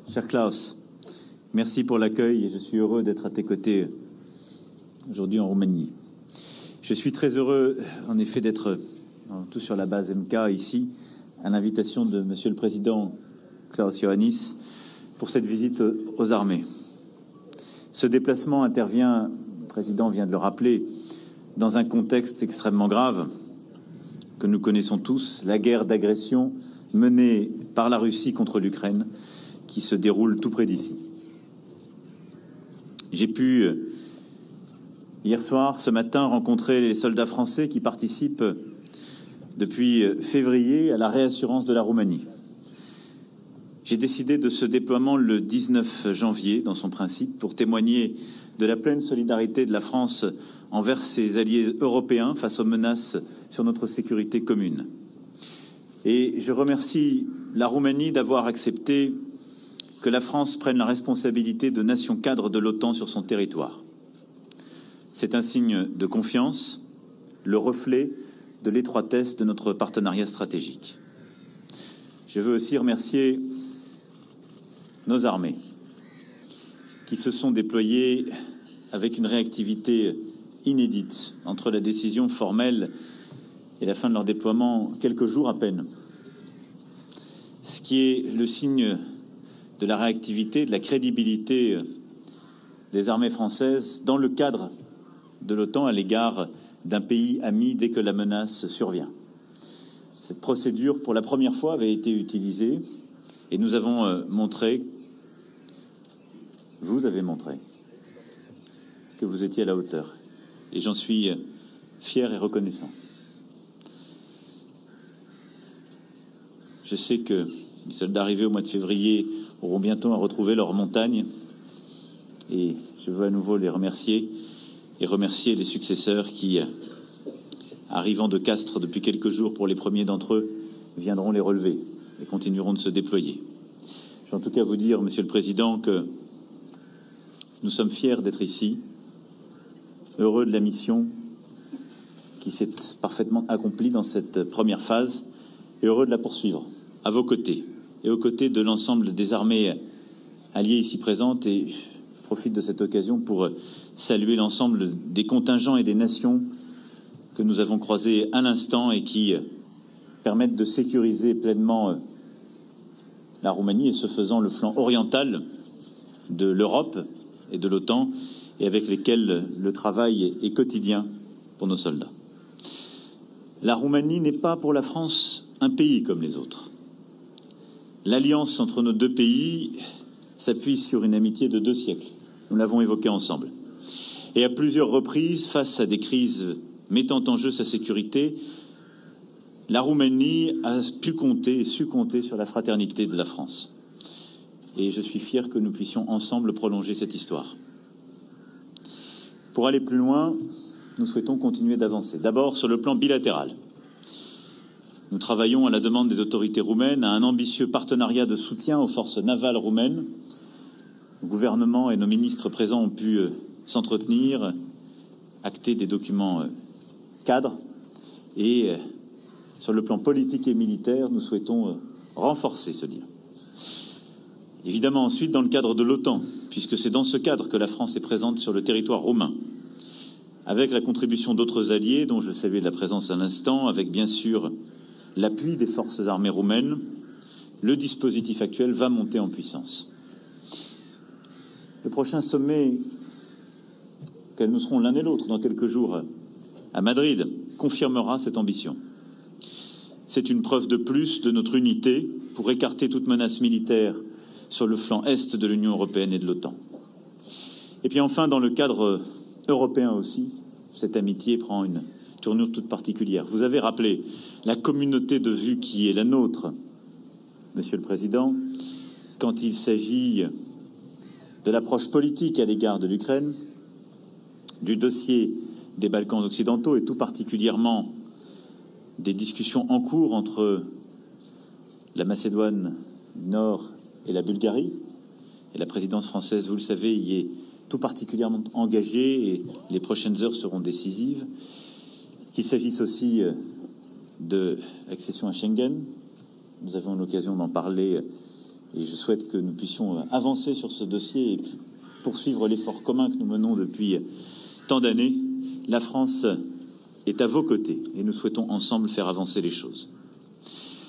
Cher Klaus, merci pour l'accueil et je suis heureux d'être à tes côtés aujourd'hui en Roumanie. Je suis très heureux en effet d'être tout sur la base MK ici, à l'invitation de Monsieur le Président Klaus Iohannis pour cette visite aux armées. Ce déplacement intervient, le Président vient de le rappeler, dans un contexte extrêmement grave que nous connaissons tous, la guerre d'agression menée par la Russie contre l'Ukraine, qui se déroule tout près d'ici. J'ai pu, hier soir, ce matin, rencontrer les soldats français qui participent depuis février à la réassurance de la Roumanie. J'ai décidé de ce déploiement le 19 janvier, dans son principe, pour témoigner de la pleine solidarité de la France envers ses alliés européens face aux menaces sur notre sécurité commune. Et je remercie la Roumanie d'avoir accepté que la France prenne la responsabilité de nation cadre de l'OTAN sur son territoire. C'est un signe de confiance, le reflet de l'étroitesse de notre partenariat stratégique. Je veux aussi remercier nos armées qui se sont déployées avec une réactivité inédite entre la décision formelle et la fin de leur déploiement, quelques jours à peine. Ce qui est le signe de la réactivité, de la crédibilité des armées françaises dans le cadre de l'OTAN à l'égard d'un pays ami dès que la menace survient. Cette procédure, pour la première fois, avait été utilisée et nous avons montré, vous avez montré, que vous étiez à la hauteur. Et j'en suis fier et reconnaissant. Je sais que les soldats arrivés au mois de février auront bientôt à retrouver leur montagne. Et je veux à nouveau les remercier et remercier les successeurs qui, arrivant de Castres depuis quelques jours pour les premiers d'entre eux, viendront les relever et continueront de se déployer. Je veux en tout cas vous dire, Monsieur le Président, que nous sommes fiers d'être ici, heureux de la mission qui s'est parfaitement accomplie dans cette première phase et heureux de la poursuivre à vos côtés et aux côtés de l'ensemble des armées alliées ici présentes. Et je profite de cette occasion pour saluer l'ensemble des contingents et des nations que nous avons croisés à l'instant et qui permettent de sécuriser pleinement la Roumanie et ce faisant le flanc oriental de l'Europe et de l'OTAN et avec lesquels le travail est quotidien pour nos soldats. La Roumanie n'est pas pour la France un pays comme les autres. L'alliance entre nos deux pays s'appuie sur une amitié de 2 siècles. Nous l'avons évoqué ensemble. Et à plusieurs reprises, face à des crises mettant en jeu sa sécurité, la Roumanie a su compter sur la fraternité de la France. Et je suis fier que nous puissions ensemble prolonger cette histoire. Pour aller plus loin, nous souhaitons continuer d'avancer. D'abord, sur le plan bilatéral. Nous travaillons à la demande des autorités roumaines à un ambitieux partenariat de soutien aux forces navales roumaines. Le gouvernement et nos ministres présents ont pu s'entretenir, acter des documents cadres. Et sur le plan politique et militaire, nous souhaitons renforcer ce lien. Évidemment, ensuite, dans le cadre de l'OTAN, puisque c'est dans ce cadre que la France est présente sur le territoire roumain, avec la contribution d'autres alliés, dont je saluais la présence à l'instant, avec bien sûr l'appui des forces armées roumaines, le dispositif actuel va monter en puissance. Le prochain sommet, auquel nous serons l'un et l'autre dans quelques jours à Madrid, confirmera cette ambition. C'est une preuve de plus de notre unité pour écarter toute menace militaire sur le flanc est de l'Union européenne et de l'OTAN. Et puis enfin, dans le cadre européen aussi, cette amitié prend une tournure toute particulière. Vous avez rappelé la communauté de vues qui est la nôtre, Monsieur le Président, quand il s'agit de l'approche politique à l'égard de l'Ukraine, du dossier des Balkans occidentaux et tout particulièrement des discussions en cours entre la Macédoine du Nord et la Bulgarie. Et la présidence française, vous le savez, y est tout particulièrement engagée et les prochaines heures seront décisives. Qu'il s'agisse aussi de l'accession à Schengen. Nous avons l'occasion d'en parler Et je souhaite que nous puissions avancer sur ce dossier et poursuivre l'effort commun que nous menons depuis tant d'années. La France est à vos côtés et nous souhaitons ensemble faire avancer les choses.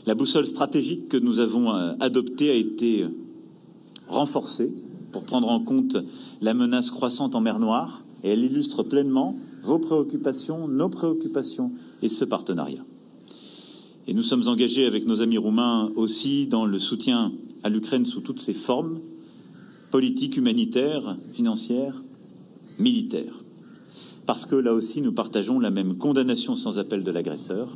La boussole stratégique que nous avons adoptée a été renforcée pour prendre en compte la menace croissante en mer Noire et elle illustre pleinement vos préoccupations, nos préoccupations et ce partenariat. Et nous sommes engagés avec nos amis roumains aussi dans le soutien à l'Ukraine sous toutes ses formes, politiques, humanitaires, financières, militaires. Parce que là aussi, nous partageons la même condamnation sans appel de l'agresseur,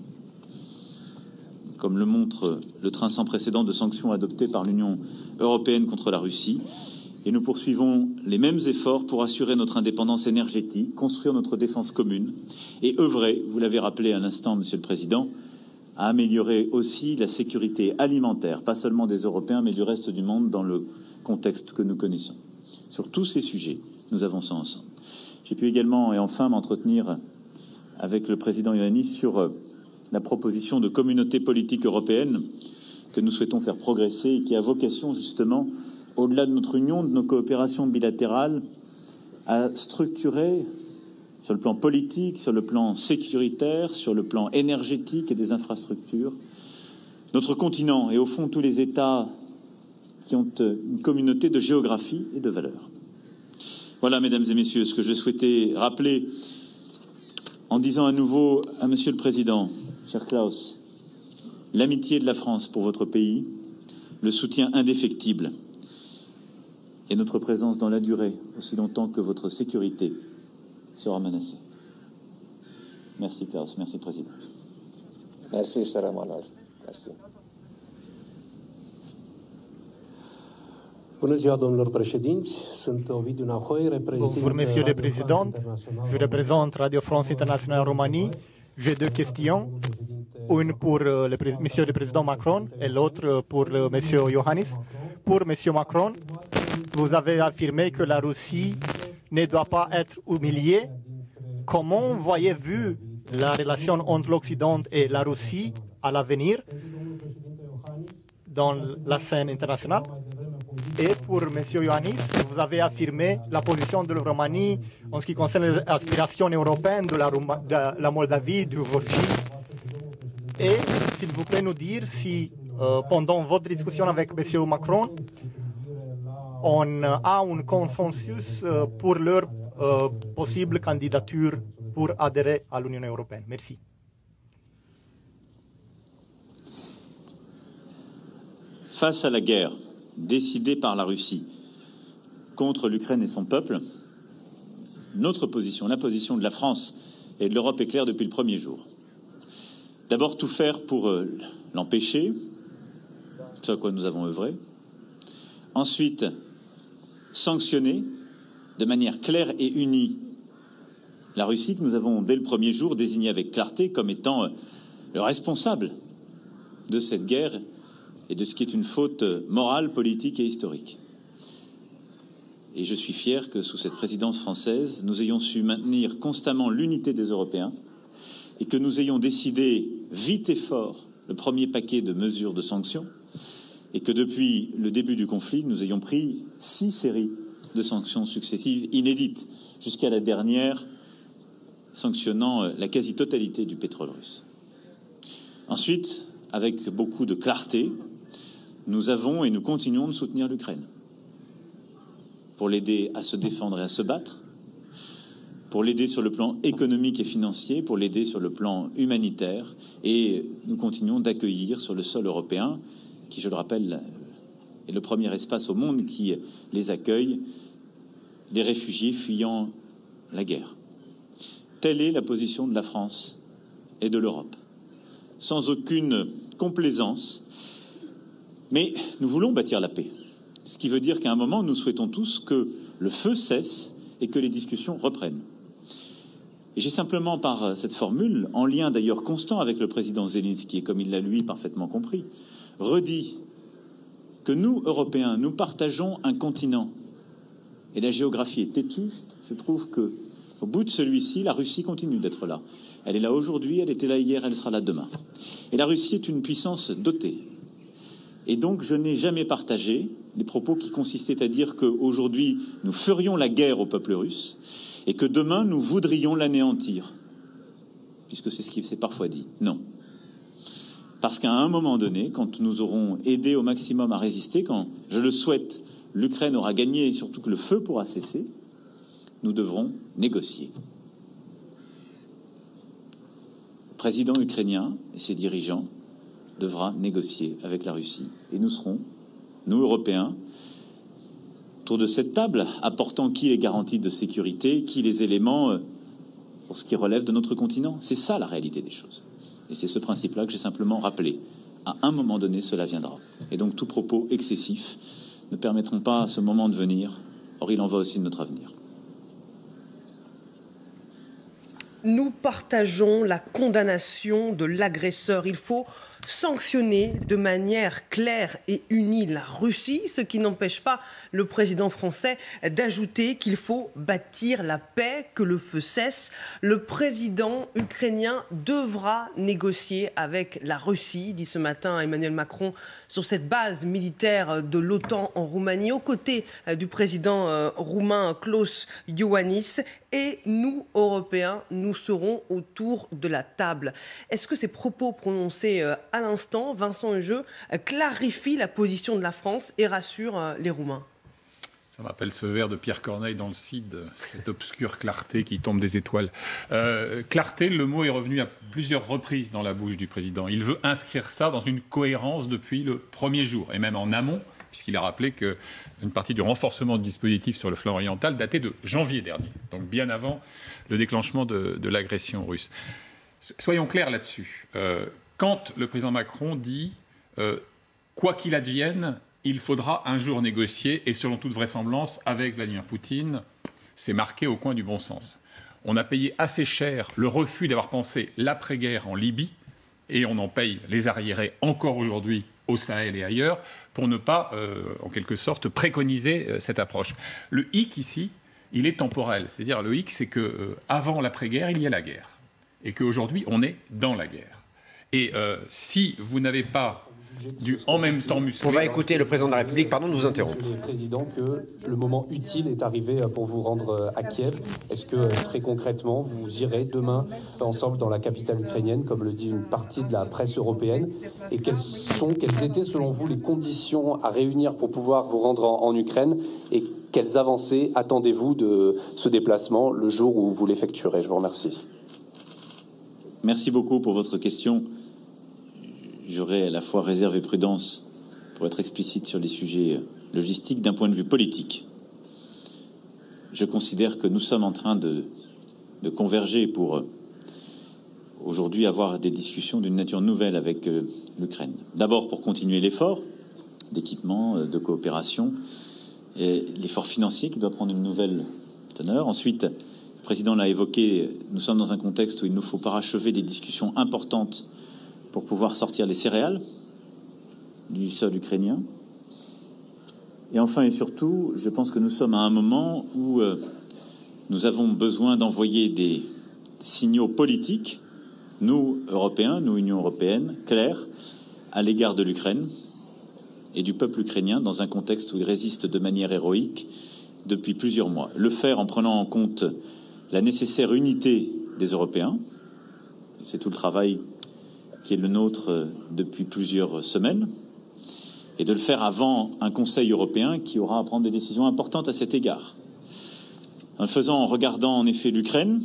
comme le montre le train sans précédent de sanctions adoptées par l'Union européenne contre la Russie. Et nous poursuivons les mêmes efforts pour assurer notre indépendance énergétique, construire notre défense commune et œuvrer, vous l'avez rappelé à l'instant, Monsieur le Président, à améliorer aussi la sécurité alimentaire, pas seulement des Européens, mais du reste du monde dans le contexte que nous connaissons. Sur tous ces sujets, nous avançons ensemble. J'ai pu également et enfin m'entretenir avec le président Iohannis sur la proposition de communauté politique européenne que nous souhaitons faire progresser et qui a vocation justement, au-delà de notre union, de nos coopérations bilatérales, à structurer sur le plan politique, sur le plan sécuritaire, sur le plan énergétique et des infrastructures, notre continent et au fond tous les États qui ont une communauté de géographie et de valeurs. Voilà, mesdames et messieurs, ce que je souhaitais rappeler en disant à nouveau à Monsieur le Président, cher Klaus, l'amitié de la France pour votre pays, le soutien indéfectible et notre présence dans la durée, aussi longtemps que votre sécurité sera menacée. Merci Klaus, merci Président. Merci, cher Emmanuel. Merci. Bună ziua, domnilor președinți. Sunt Ovidiu Nahoi, reprezint Bonjour, Monsieur le Radio Président. France Internationale. Je représente Radio France Internationale en Roumanie. J'ai deux questions. Une pour Monsieur le Président Macron et l'autre pour Monsieur Iohannis. Pour Monsieur Macron, vous avez affirmé que la Russie ne doit pas être humiliée. Comment voyez-vous la relation entre l'Occident et la Russie à l'avenir dans la scène internationale? Et pour M. Iohannis, vous avez affirmé la position de la Roumanie en ce qui concerne les aspirations européennes de la Moldavie, du Géorgie. Et s'il vous plaît nous dire si, pendant votre discussion avec M. Macron, on a un consensus pour leur possible candidature pour adhérer à l'Union européenne. Merci. Face à la guerre décidée par la Russie contre l'Ukraine et son peuple, notre position, la position de la France et de l'Europe est claire depuis le premier jour. D'abord, tout faire pour l'empêcher, ce à quoi nous avons œuvré. Ensuite, sanctionner de manière claire et unie la Russie que nous avons, dès le premier jour, désignée avec clarté comme étant le responsable de cette guerre et de ce qui est une faute morale, politique et historique. Et je suis fier que sous cette présidence française, nous ayons su maintenir constamment l'unité des Européens et que nous ayons décidé vite et fort le premier paquet de mesures de sanctions et que depuis le début du conflit, nous ayons pris 6 séries de sanctions successives inédites, jusqu'à la dernière sanctionnant la quasi-totalité du pétrole russe. Ensuite, avec beaucoup de clarté, nous avons et nous continuons de soutenir l'Ukraine pour l'aider à se défendre et à se battre, pour l'aider sur le plan économique et financier, pour l'aider sur le plan humanitaire, et nous continuons d'accueillir sur le sol européen, qui, je le rappelle, est le premier espace au monde qui les accueille, des réfugiés fuyant la guerre. Telle est la position de la France et de l'Europe, sans aucune complaisance. Mais nous voulons bâtir la paix, ce qui veut dire qu'à un moment, nous souhaitons tous que le feu cesse et que les discussions reprennent. Et j'ai simplement, par cette formule, en lien d'ailleurs constant avec le président Zelensky, et comme il l'a lui parfaitement compris, redit que nous, Européens, nous partageons un continent. Et la géographie est têtue. Il se trouve que, au bout de celui-ci, la Russie continue d'être là. Elle est là aujourd'hui, elle était là hier, elle sera là demain. Et la Russie est une puissance dotée Et donc, je n'ai jamais partagé les propos qui consistaient à dire qu'aujourd'hui, nous ferions la guerre au peuple russe et que demain, nous voudrions l'anéantir, puisque c'est ce qui s'est parfois dit. Non. Parce qu'à un moment donné, quand nous aurons aidé au maximum à résister, quand, je le souhaite, l'Ukraine aura gagné et surtout que le feu pourra cesser, nous devrons négocier. Le président ukrainien et ses dirigeants devra négocier avec la Russie. Et nous serons, nous Européens, autour de cette table, apportant qui les garanties de sécurité, qui les éléments pour ce qui relève de notre continent. C'est ça la réalité des choses. Et c'est ce principe-là que j'ai simplement rappelé. À un moment donné, cela viendra. Et donc, tout propos excessif ne permettront pas à ce moment de venir. Or, il en va aussi de notre avenir. Nous partageons la condamnation de l'agresseur. Il faut sanctionner de manière claire et unie la Russie, ce qui n'empêche pas le président français d'ajouter qu'il faut bâtir la paix, que le feu cesse. Le président ukrainien devra négocier avec la Russie, dit ce matin Emmanuel Macron, sur cette base militaire de l'OTAN en Roumanie, aux côtés du président roumain Klaus Iohannis. Et nous, Européens, nous serons autour de la table. Est-ce que ces propos prononcés à l'instant, Vincent Hugeux, clarifient la position de la France et rassurent les Roumains? Ça m'appelle ce vers de Pierre Corneille dans le Cid, cette obscure clarté qui tombe des étoiles. Clarté, le mot est revenu à plusieurs reprises dans la bouche du président. Il veut inscrire ça dans une cohérence depuis le premier jour, et même en amont, puisqu'il a rappelé qu'une partie du renforcement du dispositif sur le flanc oriental datait de janvier dernier, donc bien avant le déclenchement de l'agression russe. Soyons clairs là-dessus. Quand le président Macron dit « quoi qu'il advienne, il faudra un jour négocier » et selon toute vraisemblance avec Vladimir Poutine, c'est marqué au coin du bon sens. On a payé assez cher le refus d'avoir pensé l'après-guerre en Libye et on en paye les arriérés encore aujourd'hui au Sahel et ailleurs, pour ne pas, en quelque sorte, préconiser cette approche. Le hic ici, il est temporel. C'est-à-dire, le hic, c'est qu'avant l'après-guerre, il y a la guerre. Et qu'aujourd'hui, on est dans la guerre. Et si vous n'avez pas du en même temps musclé... On va écouter le président de la République, pardon de vous interrompre. Monsieur le Président, que le moment utile est arrivé pour vous rendre à Kiev. Est-ce que, très concrètement, vous irez demain ensemble dans la capitale ukrainienne, comme le dit une partie de la presse européenne? Et quelles étaient, selon vous, les conditions à réunir pour pouvoir vous rendre en Ukraine? Et quelles avancées attendez-vous de ce déplacement le jour où vous l'effectuerez? Je vous remercie. Merci beaucoup pour votre question. J'aurai à la fois réserve et prudence pour être explicite sur les sujets logistiques d'un point de vue politique. Je considère que nous sommes en train de converger pour aujourd'hui avoir des discussions d'une nature nouvelle avec l'Ukraine. D'abord pour continuer l'effort d'équipement, de coopération, et l'effort financier qui doit prendre une nouvelle teneur. Ensuite, le président l'a évoqué, nous sommes dans un contexte où il nous faut parachever des discussions importantes pour pouvoir sortir les céréales du sol ukrainien. Et enfin et surtout, je pense que nous sommes à un moment où nous avons besoin d'envoyer des signaux politiques, nous, Européens, nous, Union européenne, clairs, à l'égard de l'Ukraine et du peuple ukrainien dans un contexte où il résiste de manière héroïque depuis plusieurs mois. Le faire en prenant en compte la nécessaire unité des Européens, c'est tout le travail qui est le nôtre depuis plusieurs semaines, et de le faire avant un Conseil européen qui aura à prendre des décisions importantes à cet égard. En le faisant en regardant en effet l'Ukraine,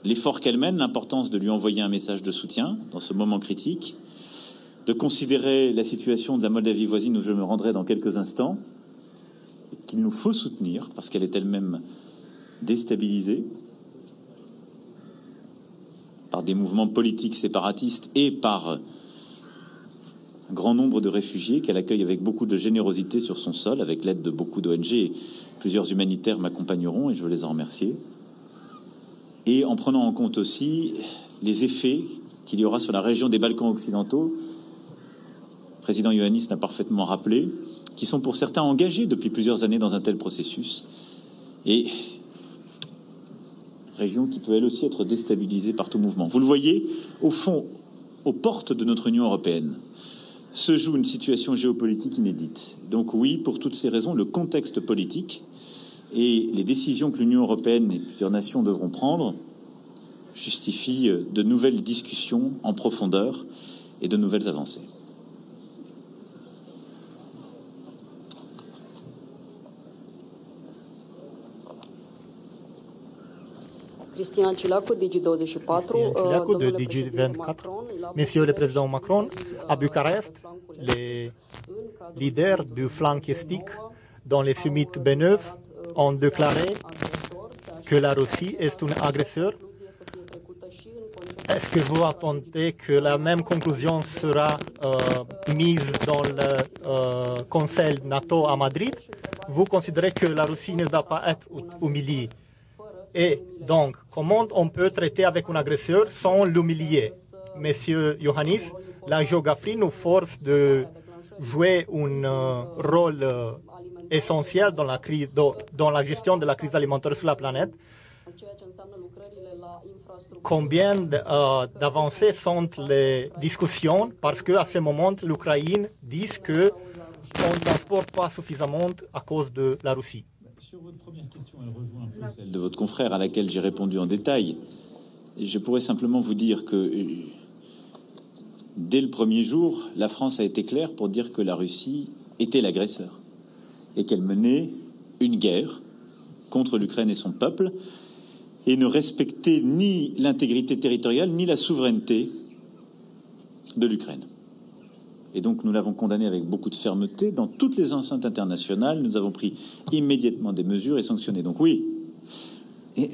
l'effort qu'elle mène, l'importance de lui envoyer un message de soutien dans ce moment critique, de considérer la situation de la Moldavie voisine où je me rendrai dans quelques instants, qu'il nous faut soutenir parce qu'elle est elle-même déstabilisée par des mouvements politiques séparatistes et par un grand nombre de réfugiés qu'elle accueille avec beaucoup de générosité sur son sol, avec l'aide de beaucoup d'ONG. Plusieurs humanitaires m'accompagneront et je veux les en remercier. Et en prenant en compte aussi les effets qu'il y aura sur la région des Balkans occidentaux, le président Iohannis l'a parfaitement rappelé, qui sont pour certains engagés depuis plusieurs années dans un tel processus. Et région qui peut elle aussi être déstabilisée par tout mouvement. Vous le voyez, au fond, aux portes de notre Union européenne, se joue une situation géopolitique inédite. Donc oui, pour toutes ces raisons, le contexte politique et les décisions que l'Union européenne et plusieurs nations devront prendre justifient de nouvelles discussions en profondeur et de nouvelles avancées. Cristian Ciulacu, Ciulacu de Digi24. Monsieur le Président Macron, à Bucarest, les leaders du flanc estique dans les summits B9 ont déclaré que la Russie est un agresseur. Est-ce que vous attendez que la même conclusion sera mise dans le Conseil NATO à Madrid? Vous considérez que la Russie ne va pas être humiliée? Et donc, comment on peut traiter avec un agresseur sans l'humilier? Monsieur Iohannis, la géographie nous force de jouer un rôle essentiel dans la gestion de la crise alimentaire sur la planète. Combien d'avancées sont les discussions? Parce qu'à ce moment, l'Ukraine dit qu'on ne transporte pas suffisamment à cause de la Russie. Sur votre première question, elle rejoint un peu celle de votre confrère à laquelle j'ai répondu en détail. Et je pourrais simplement vous dire que dès le premier jour, la France a été claire pour dire que la Russie était l'agresseur et qu'elle menait une guerre contre l'Ukraine et son peuple et ne respectait ni l'intégrité territoriale ni la souveraineté de l'Ukraine. Et donc nous l'avons condamné avec beaucoup de fermeté dans toutes les enceintes internationales. Nous avons pris immédiatement des mesures et sanctionné. Donc oui. Mais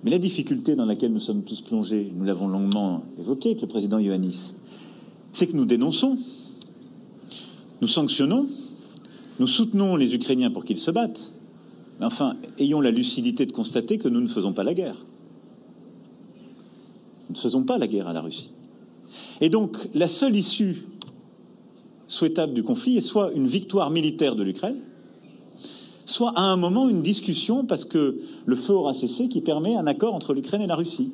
la difficulté dans laquelle nous sommes tous plongés, nous l'avons longuement évoqué avec le président Iohannis, c'est que nous dénonçons, nous sanctionnons, nous soutenons les Ukrainiens pour qu'ils se battent. Mais enfin, ayons la lucidité de constater que nous ne faisons pas la guerre. Nous ne faisons pas la guerre à la Russie. Et donc, la seule issue souhaitable du conflit est soit une victoire militaire de l'Ukraine, soit à un moment une discussion, parce que le feu aura cessé, qui permet un accord entre l'Ukraine et la Russie.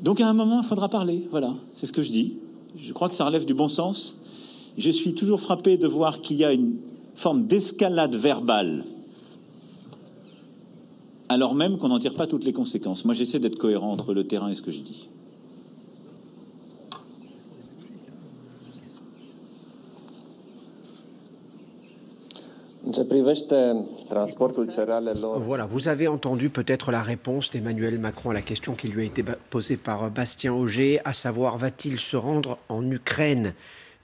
Donc à un moment, il faudra parler. Voilà, c'est ce que je dis. Je crois que ça relève du bon sens. Je suis toujours frappé de voir qu'il y a une forme d'escalade verbale, alors même qu'on n'en tire pas toutes les conséquences. Moi, j'essaie d'être cohérent entre le terrain et ce que je dis. Voilà, vous avez entendu peut-être la réponse d'Emmanuel Macron à la question qui lui a été posée par Bastien Auger, à savoir, va-t-il se rendre en Ukraine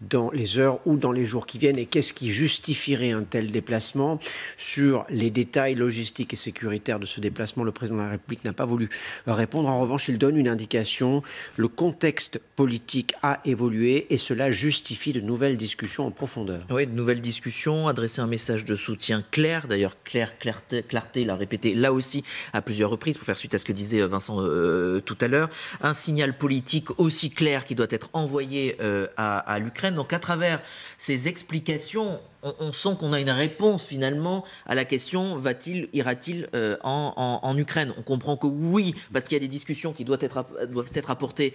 dans les heures ou dans les jours qui viennent, et qu'est-ce qui justifierait un tel déplacement? Sur les détails logistiques et sécuritaires de ce déplacement, le président de la République n'a pas voulu répondre. En revanche, il donne une indication. Le contexte politique a évolué et cela justifie de nouvelles discussions en profondeur. Oui, de nouvelles discussions, adresser un message de soutien clair. D'ailleurs, clarté, l'a répété là aussi à plusieurs reprises pour faire suite à ce que disait Vincent tout à l'heure. Un signal politique aussi clair qui doit être envoyé à l'Ukraine. Donc à travers ces explications, on sent qu'on a une réponse finalement à la question ira-t-il en Ukraine? On comprend que oui, parce qu'il y a des discussions qui doivent être apportées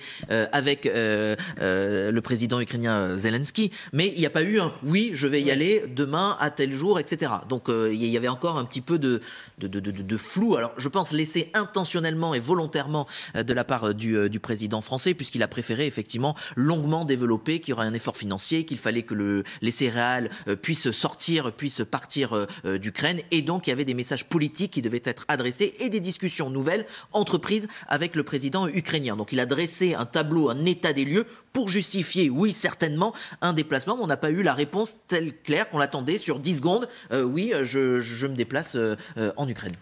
avec le président ukrainien Zelensky, mais il n'y a pas eu un oui, je vais y aller demain à tel jour, etc. Donc il y avait encore un petit peu de flou. Alors je pense laissé intentionnellement et volontairement de la part du président français, puisqu'il a préféré effectivement longuement développer qu'il y aurait un effort financier, qu'il fallait que les céréales puissent partir d'Ukraine, et donc il y avait des messages politiques qui devaient être adressés et des discussions nouvelles entreprises avec le président ukrainien. Donc il a dressé un tableau, un état des lieux pour justifier, oui, certainement, un déplacement, mais on n'a pas eu la réponse telle claire qu'on l'attendait sur 10 secondes. Oui, je me déplace en Ukraine.